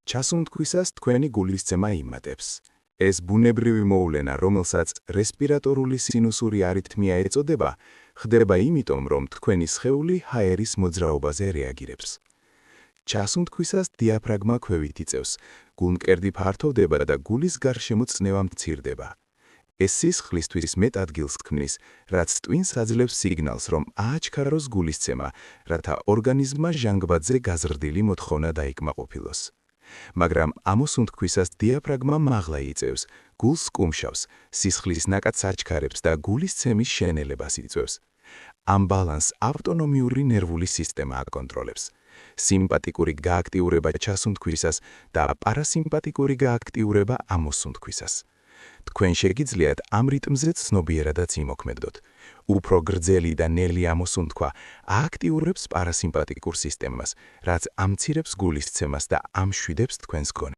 ჩასუნთქვისას თქვენი გულისცემა იმატებს. ეს ბუნებრივი მოვლენა, რომელსაც რესპირატორული სინუსური არითმია ეწოდება, ხდება იმიტომ, რომ თქვენი სხეული ჰაერის მოძრაობაზე რეაგირებს. ჩასუნთქვისას დიაფრაგმა ქვევით იწევს, გულმკერდი ფართოვდება და გულის გარშემო წნევა მცირდება. ეს სისხლისთვის მეტ ადგილს ქმნის, რაც ტვინს აძლევს სიგნალს, რომ ააჩქაროს გულისცემა, რათა ორგანიზმმა ჟანგბადზე გაზრდილი მოთხოვნა დაიკმაყოფილოს. მაგრამ ამოსუნთქვისას დიაფრაგმა მაღლა იწევს, გულს კუმშავს, სისხლის ნაკადს აჩქარებს და გულისცემის შენელებას იწვევს. ამ ბალანსს ავტონომიური ნერვული სისტემა აკონტროლებს. სიმპათიკური გააქტიურება ჩასუნთქვისას და პარასიმპათიკური გააქტიურება ამოსუნთქვისას. თქვენ შეგიძლიათ ამ რიტმზე ცნობიერადაც იმოქმედოთ. უფრო გრძელი და ნელი ამოსუნთქვა ააქტიურებს პარასიმპათიკურ სისტემას, რაც ამცირებს გულისცემას და ამშვიდებს თქვენს გონებას.